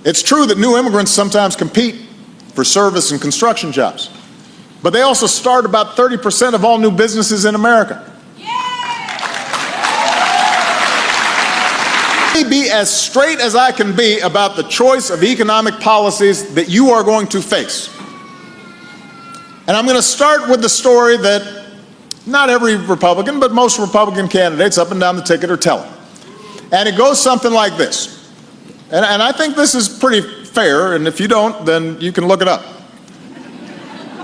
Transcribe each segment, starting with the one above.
It's true that new immigrants sometimes compete for service and construction jobs, but they also start about 30% of all new businesses in America. Let me be as straight as I can be about the choice of economic policies that you are going to face. And I'm going to start with the story that not every Republican, but most Republican candidates up and down the ticket are telling. And it goes something like this. And I think this is pretty fair, and if you don't, then you can look it up.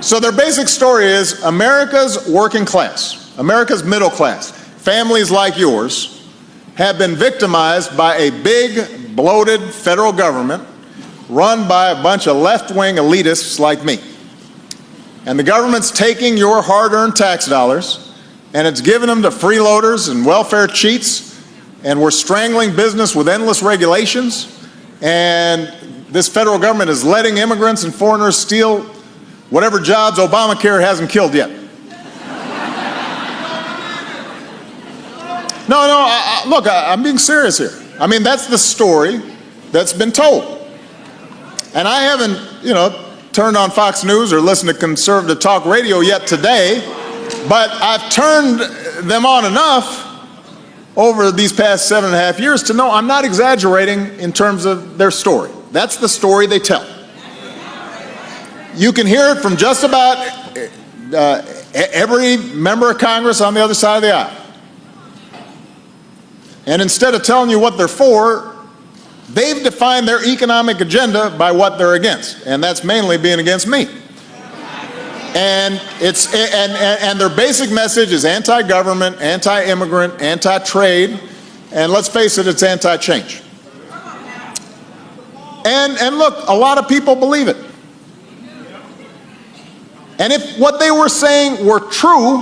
So their basic story is America's working class, America's middle class, families like yours, have been victimized by a big, bloated federal government run by a bunch of left-wing elitists like me. And the government's taking your hard-earned tax dollars, and it's giving them to freeloaders and welfare cheats, and we're strangling business with endless regulations, and this federal government is letting immigrants and foreigners steal whatever jobs Obamacare hasn't killed yet. Look, I'm being serious here. I mean, that's the story that's been told. And I haven't, turned on Fox News or listened to conservative talk radio yet today, but I've turned them on enough over these past 7.5 years to know I'm not exaggerating in terms of their story. That's the story they tell. You can hear it from just about every member of Congress on the other side of the aisle. And instead of telling you what they're for, they've defined their economic agenda by what they're against, and that's mainly being against me. And their basic message is anti-government, anti-immigrant, anti-trade, and let's face it, it's anti-change. And look, a lot of people believe it. And if what they were saying were true,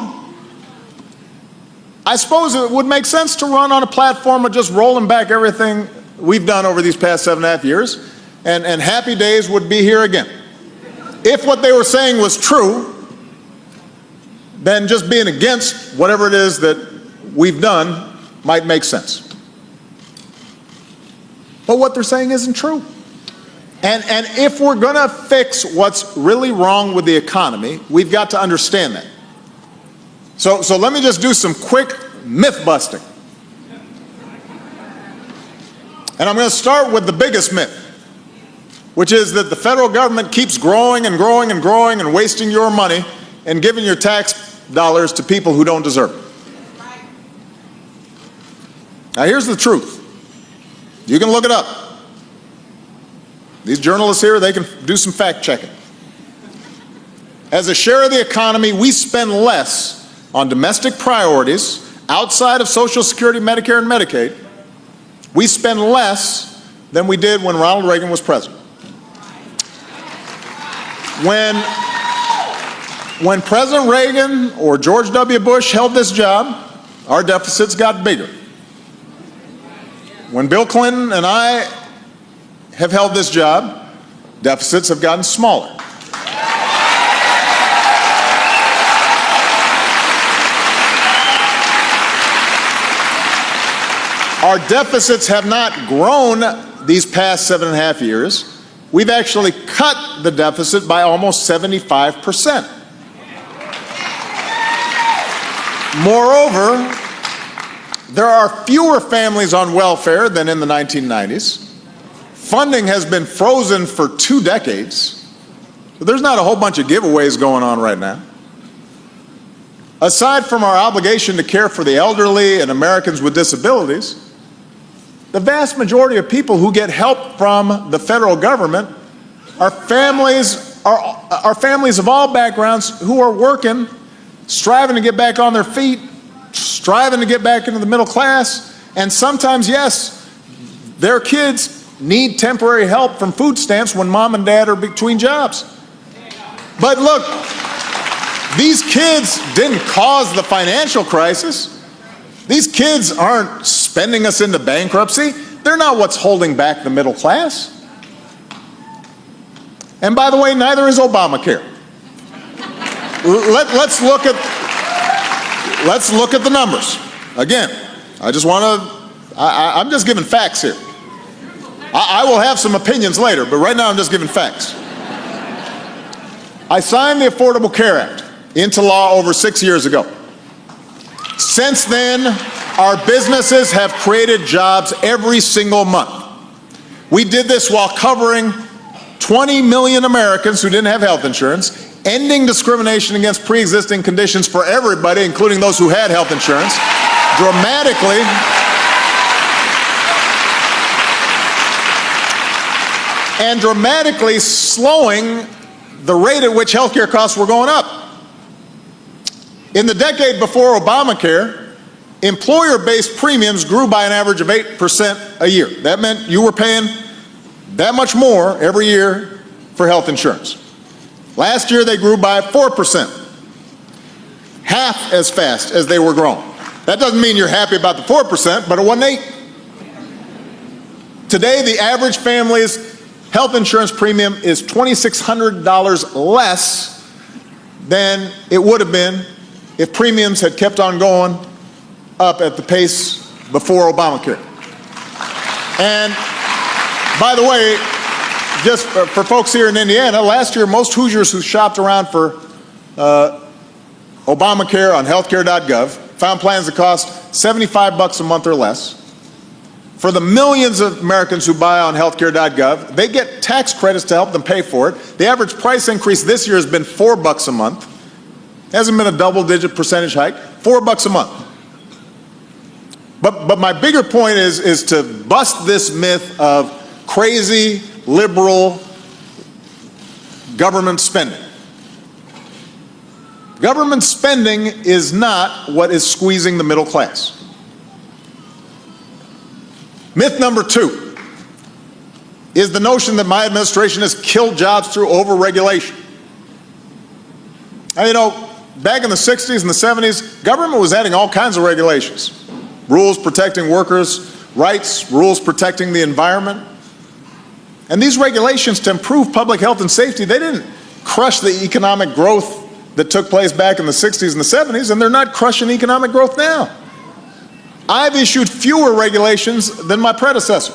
I suppose it would make sense to run on a platform of just rolling back everything we've done over these past 7.5 years, and happy days would be here again. If what they were saying was true, then just being against whatever it is that we've done might make sense. But what they're saying isn't true. And if we're going to fix what's really wrong with the economy, we've got to understand that. So let me just do some quick myth busting. And I'm going to start with the biggest myth, which is that the federal government keeps growing and growing and growing and wasting your money and giving your tax dollars to people who don't deserve it. Now here's the truth. You can look it up. These journalists here, they can do some fact checking. As a share of the economy, we spend less on domestic priorities outside of Social Security, Medicare, and Medicaid. We spend less than we did when Ronald Reagan was president. When President Reagan or George W. Bush held this job, our deficits got bigger. When Bill Clinton and I have held this job, deficits have gotten smaller. Our deficits have not grown these past 7.5 years. We've actually cut the deficit by almost 75%. Moreover, there are fewer families on welfare than in the 1990s. Funding has been frozen for 2 decades. So there's not a whole bunch of giveaways going on right now. Aside from our obligation to care for the elderly and Americans with disabilities, the vast majority of people who get help from the federal government are families of all backgrounds who are working, striving to get back on their feet, striving to get back into the middle class, and sometimes, yes, their kids need temporary help from food stamps when mom and dad are between jobs. But look, these kids didn't cause the financial crisis. These kids aren't spending us into bankruptcy. They're not what's holding back the middle class. And by the way, neither is Obamacare. Let's look at the numbers. Again, I'm just giving facts here. I will have some opinions later, but right now I'm just giving facts. I signed the Affordable Care Act into law over 6 years ago. Since then, our businesses have created jobs every single month. We did this while covering 20 million Americans who didn't have health insurance, ending discrimination against pre-existing conditions for everybody, including those who had health insurance, dramatically slowing the rate at which healthcare costs were going up. In the decade before Obamacare, employer-based premiums grew by an average of 8% a year. That meant you were paying that much more every year for health insurance. Last year they grew by 4%, half as fast as they were growing. That doesn't mean you're happy about the 4%, but it wasn't 8. Today the average family's health insurance premium is $2,600 less than it would have been if premiums had kept on going up at the pace before Obamacare. And by the way, just for folks here in Indiana, last year most Hoosiers who shopped around for Obamacare on healthcare.gov found plans that cost $75 a month or less. For the millions of Americans who buy on healthcare.gov, they get tax credits to help them pay for it. The average price increase this year has been $4 a month. Hasn't been a double-digit percentage hike, $4 a month. But my bigger point is to bust this myth of crazy, liberal government spending. Government spending is not what is squeezing the middle class. Myth number 2 is the notion that my administration has killed jobs through over-regulation. Now, you know, back in the 60s and the 70s, government was adding all kinds of regulations. Rules protecting workers' rights, rules protecting the environment. And these regulations to improve public health and safety, they didn't crush the economic growth that took place back in the 60s and the 70s, and they're not crushing economic growth now. I've issued fewer regulations than my predecessor.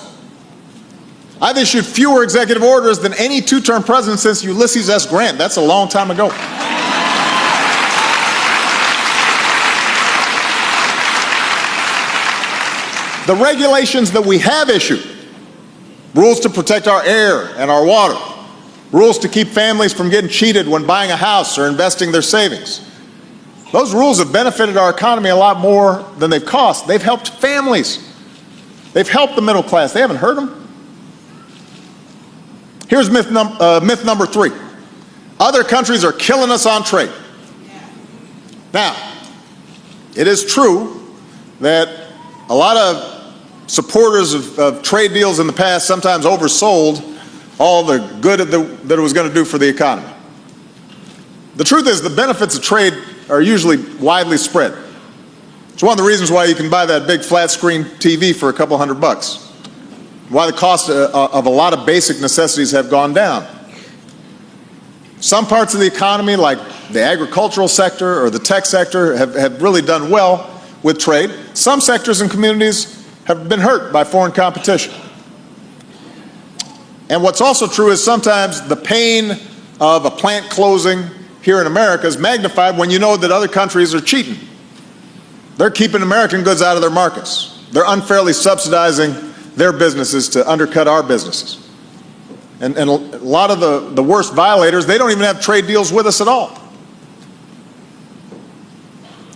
I've issued fewer executive orders than any two-term president since Ulysses S. Grant. That's a long time ago. The regulations that we have issued, rules to protect our air and our water, rules to keep families from getting cheated when buying a house or investing their savings, those rules have benefited our economy a lot more than they've cost. They've helped families. They've helped the middle class. They haven't hurt them. Here's myth number 3. Other countries are killing us on trade. Now, it is true that a lot of supporters of trade deals in the past sometimes oversold all the good that it was going to do for the economy. The truth is the benefits of trade are usually widely spread. It's one of the reasons why you can buy that big flat screen TV for a couple $100, why the cost of a lot of basic necessities have gone down. Some parts of the economy, like the agricultural sector or the tech sector, have really done well with trade. Some sectors and communities have been hurt by foreign competition. And what's also true is sometimes the pain of a plant closing here in America is magnified when you know that other countries are cheating. They're keeping American goods out of their markets. They're unfairly subsidizing their businesses to undercut our businesses. And a lot of the worst violators, they don't even have trade deals with us at all.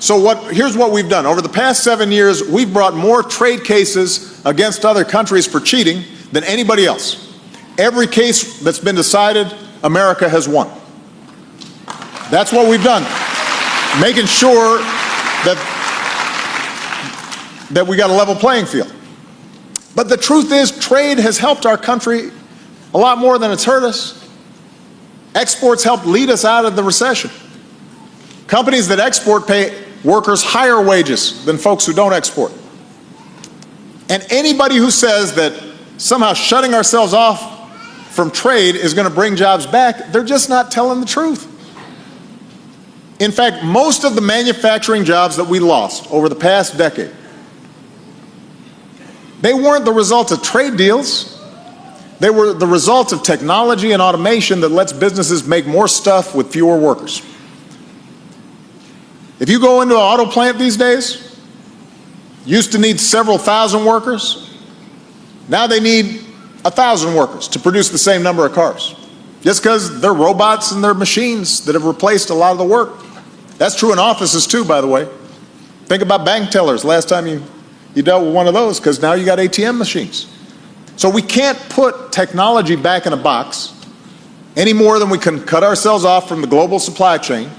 So here's what we've done. Over the past 7 years, we've brought more trade cases against other countries for cheating than anybody else. Every case that's been decided, America has won. That's what we've done, making sure that we got a level playing field. But the truth is, trade has helped our country a lot more than it's hurt us. Exports helped lead us out of the recession. Companies that export pay workers higher wages than folks who don't export. And anybody who says that somehow shutting ourselves off from trade is going to bring jobs back, they're just not telling the truth. In fact, most of the manufacturing jobs that we lost over the past decade, they weren't the result of trade deals. They were the result of technology and automation that lets businesses make more stuff with fewer workers. If you go into an auto plant these days, used to need several thousand workers, now they need 1,000 workers to produce the same number of cars, just because they're robots and they're machines that have replaced a lot of the work. That's true in offices too, by the way. Think about bank tellers, last time you dealt with one of those, because now you got ATM machines. So we can't put technology back in a box any more than we can cut ourselves off from the global supply chain.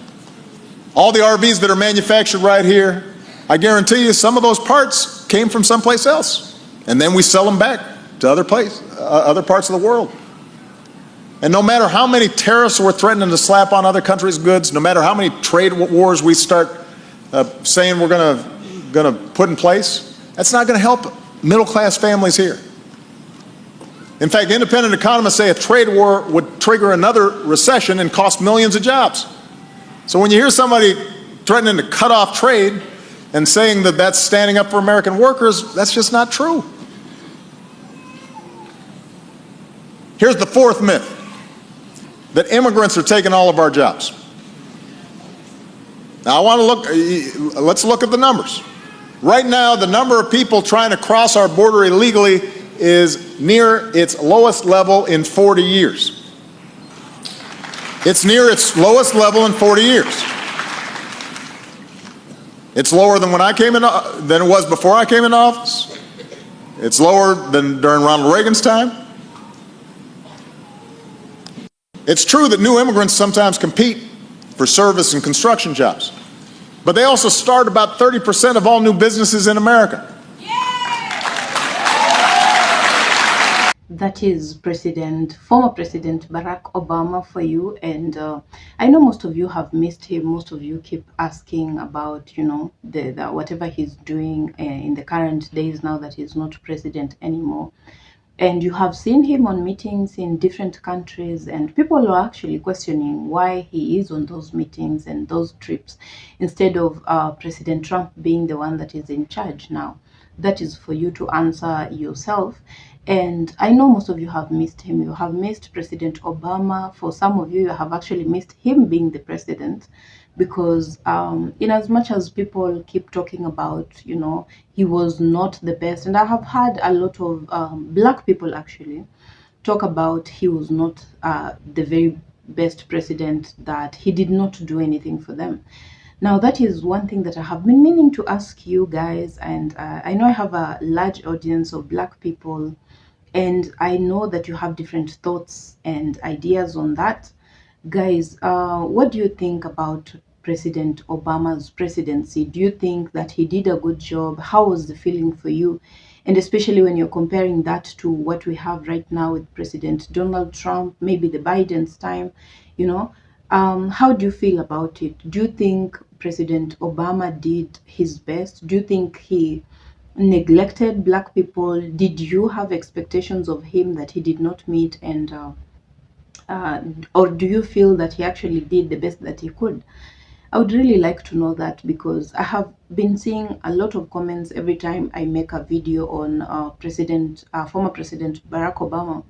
All the RVs that are manufactured right here, I guarantee you some of those parts came from someplace else, and then we sell them back to other parts of the world. And no matter how many tariffs we're threatening to slap on other countries' goods, no matter how many trade wars we start saying we're going to put in place, that's not going to help middle-class families here. In fact, independent economists say a trade war would trigger another recession and cost millions of jobs. So when you hear somebody threatening to cut off trade and saying that that's standing up for American workers, that's just not true. Here's the fourth myth, that immigrants are taking all of our jobs. Now let's look at the numbers. Right now, the number of people trying to cross our border illegally is near its lowest level in 40 years. It's near its lowest level in 40 years. It's lower than than it was before I came into office. It's lower than during Ronald Reagan's time. It's true that new immigrants sometimes compete for service and construction jobs, but they also start about 30% of all new businesses in America. That is former President Barack Obama for you. And I know most of you have missed him. Most of you keep asking about, the whatever he's doing in the current days now that he's not president anymore. And you have seen him on meetings in different countries, and people are actually questioning why he is on those meetings and those trips instead of President Trump being the one that is in charge now. That is for you to answer yourself. And I know most of you have missed him. You have missed President Obama. For some of you have actually missed him being the president, because in as much as people keep talking about, he was not the best. And I have had a lot of black people actually talk about he was not the very best president, that he did not do anything for them. Now, that is one thing that I have been meaning to ask you guys, and I know I have a large audience of black people, and I know that you have different thoughts and ideas on that. Guys, what do you think about President Obama's presidency? Do you think that he did a good job? How was the feeling for you? And especially when you're comparing that to what we have right now with President Donald Trump, maybe the Biden's time, how do you feel about it? Do you think President Obama did his best? Do you think he neglected black people? Did you have expectations of him that he did not meet? And or do you feel that he actually did the best that he could? I would really like to know that, because I have been seeing a lot of comments every time I make a video on former President Barack Obama.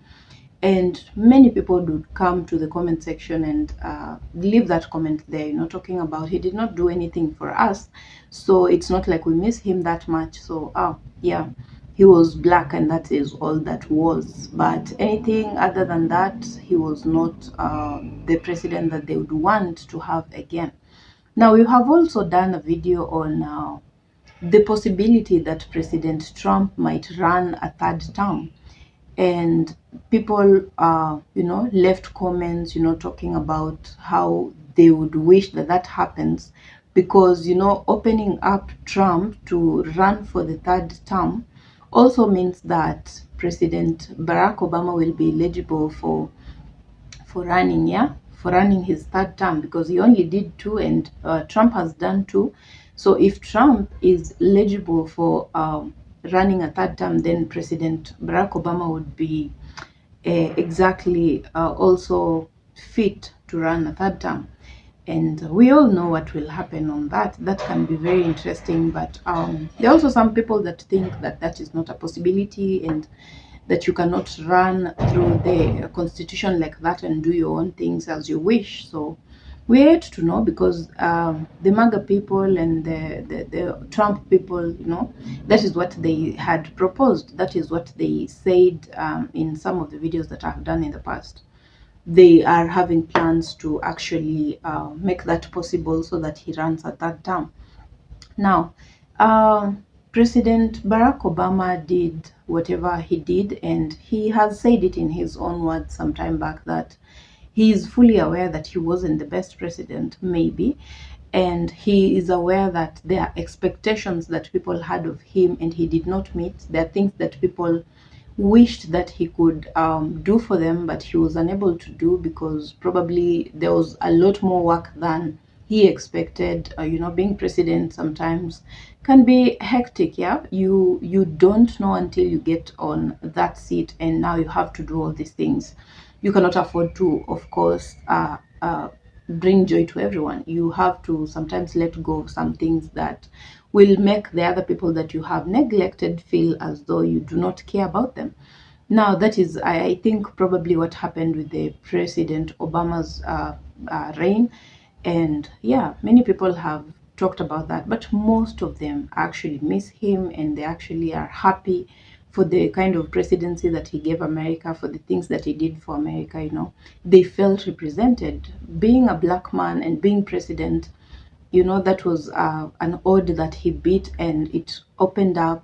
And many people would come to the comment section and leave that comment there, talking about he did not do anything for us. So it's not like we miss him that much. So, yeah, he was black and that is all that was. But anything other than that, he was not the president that they would want to have again. Now, we have also done a video on the possibility that President Trump might run a third term. And people left comments talking about how they would wish that happens, because opening up Trump to run for the third term also means that President Barack Obama will be eligible for running his third term, because he only did two and Trump has done two. So if Trump is eligible for running a third term, then President Barack Obama would be exactly also fit to run a third term. And we all know what will happen on that. That can be very interesting, but there are also some people that think that that is not a possibility, and that you cannot run through the constitution like that and do your own things as you wish. So we're yet to know, because the MAGA people and the Trump people, that is what they had proposed. That is what they said in some of the videos that I've done in the past. They are having plans to actually make that possible so that he runs a third term. Now, President Barack Obama did whatever he did, and he has said it in his own words some time back that he is fully aware that he wasn't the best president, maybe, and he is aware that there are expectations that people had of him and he did not meet. There are things that people wished that he could do for them, but he was unable to do because probably there was a lot more work than he expected. Being president sometimes can be hectic. Yeah, you don't know until you get on that seat, and now you have to do all these things. You cannot afford to, of course, bring joy to everyone. You have to sometimes let go of some things that will make the other people that you have neglected feel as though you do not care about them. Now, that is, I think, probably what happened with the President Obama's reign. And yeah, many people have talked about that, but most of them actually miss him and they actually are happy for the kind of presidency that he gave America, for the things that he did for America. They felt represented. Being a black man and being president, that was an ode that he beat, and it opened up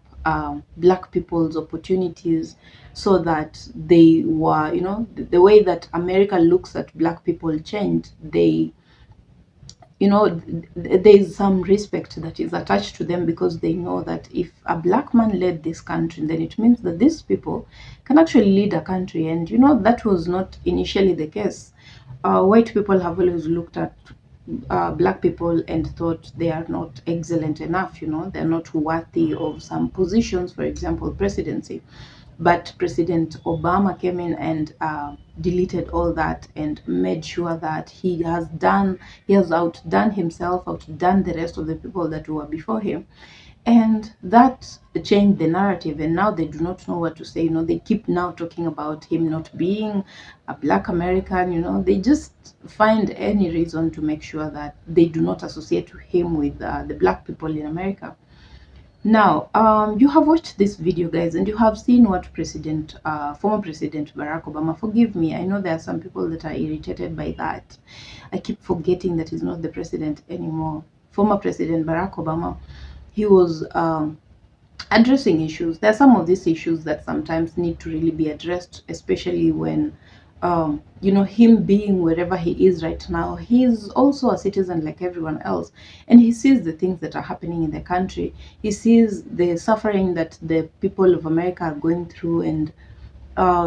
black people's opportunities so that they were, the way that America looks at black people changed. There's some respect that is attached to them because they know that if a black man led this country, then it means that these people can actually lead a country. And that was not initially the case. White people have always looked at black people and thought they are not excellent enough. They're not worthy of some positions, for example, presidency. But President Obama came in and deleted all that and made sure that he has outdone himself, outdone the rest of the people that were before him. And that changed the narrative, and now they do not know what to say. They keep now talking about him not being a black American. They just find any reason to make sure that they do not associate him with the black people in America. Now, you have watched this video, guys, and you have seen what former President Barack Obama, forgive me, I know there are some people that are irritated by that. I keep forgetting that he's not the president anymore. Former President Barack Obama, he was addressing issues. There are some of these issues that sometimes need to really be addressed, especially when him being wherever he is right now, he's also a citizen like everyone else, and he sees the things that are happening in the country. He sees the suffering that the people of America are going through, and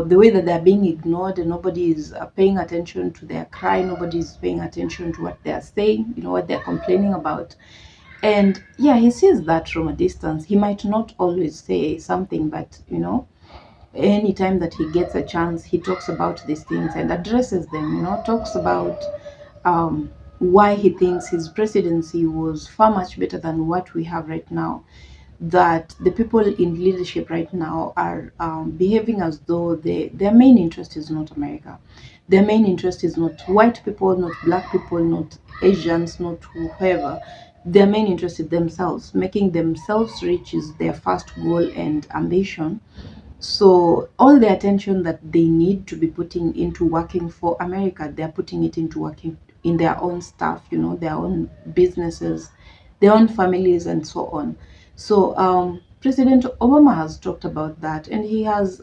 the way that they're being ignored, and nobody is paying attention to their cry, nobody is paying attention to what they're saying, what they're complaining about. And yeah, he sees that from a distance. He might not always say something, but anytime that he gets a chance, he talks about these things and addresses them, talks about why he thinks his presidency was far much better than what we have right now. That the people in leadership right now are behaving as though their main interest is not America. Their main interest is not white people, not black people, not Asians, not whoever. Their main interest is themselves. Making themselves rich is their first goal and ambition. So all the attention that they need to be putting into working for America, they're putting it into working in their own stuff, their own businesses, their own families, and so on. So President Obama has talked about that, and he has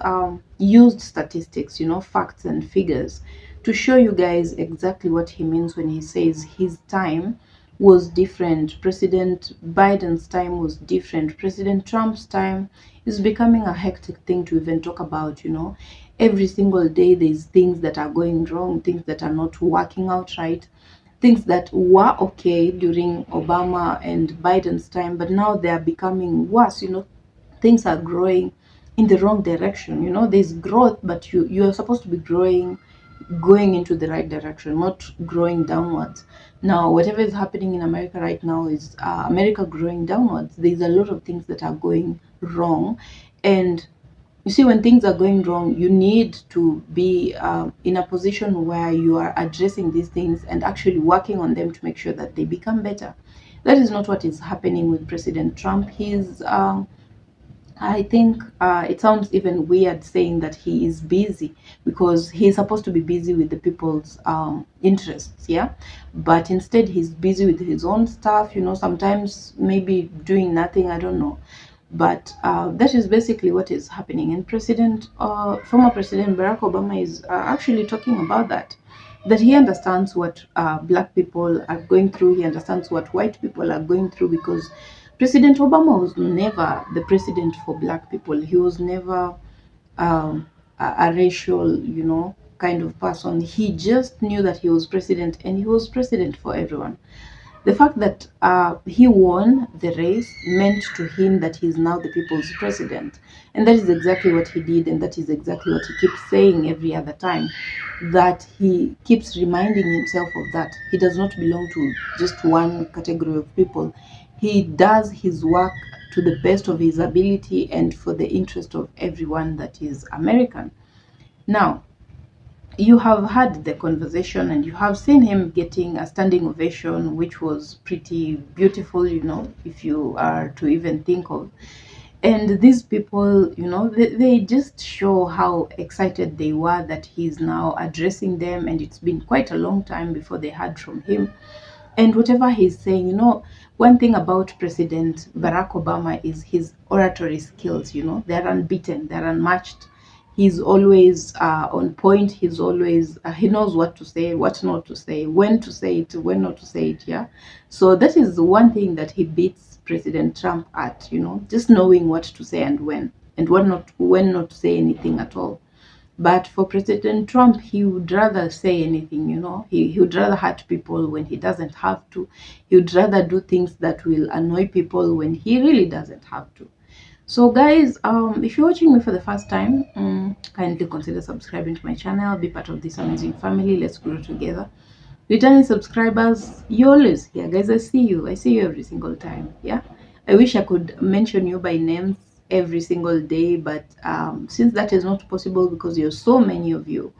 used statistics, facts and figures to show you guys exactly what he means when he says his time was different. President Biden's time was different. President Trump's time is becoming a hectic thing to even talk about. Every single day there's things that are going wrong, things that are not working out right, things that were okay during Obama and Biden's time, but now they are becoming worse. Things are growing in the wrong direction. There's growth, but you're supposed to be going into the right direction, not growing downwards. Now, whatever is happening in America right now is America growing downwards. There's a lot of things that are going wrong, and You see, when things are going wrong, you need to be in a position where you are addressing these things and actually working on them to make sure that they become better. That is not what is happening with President Trump. He's I think it sounds even weird saying that he is busy, because he's supposed to be busy with the people's interests, yeah. But instead, he's busy with his own stuff, sometimes maybe doing nothing, I don't know. But that is basically what is happening. And former President Barack Obama is actually talking about that he understands what black people are going through. He understands what white people are going through, because President Obama was never the president for black people. He was never a racial, kind of person. He just knew that he was president, and he was president for everyone. The fact that he won the race meant to him that he's now the people's president. And that is exactly what he did, and that is exactly what he keeps saying every other time. That he keeps reminding himself of that. He does not belong to just one category of people. He does his work to the best of his ability and for the interest of everyone that is American. Now, you have had the conversation and you have seen him getting a standing ovation, which was pretty beautiful, if you are to even think of. And these people, they just show how excited they were that he's now addressing them, and it's been quite a long time before they heard from him. And whatever he's saying, one thing about President Barack Obama is his oratory skills. They're unbeaten, they're unmatched. He's always on point. He's always, he knows what to say, what not to say, when to say it, when not to say it. Yeah. So that is one thing that he beats President Trump at, just knowing what to say and when not to say anything at all. But for President Trump, he would rather say anything, He would rather hurt people when he doesn't have to. He would rather do things that will annoy people when he really doesn't have to. So guys, if you're watching me for the first time, kindly consider subscribing to my channel. Be part of this amazing family. Let's grow together. Returning subscribers, you're always here, guys. I see you every single time. Yeah, I wish I could mention you by names every single day, but since that is not possible because you're so many of you,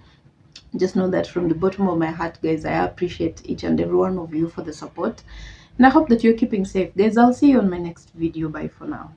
just know that from the bottom of my heart, guys, I appreciate each and every one of you for the support, and I hope that you're keeping safe, guys. I'll see you on my next video. Bye for now.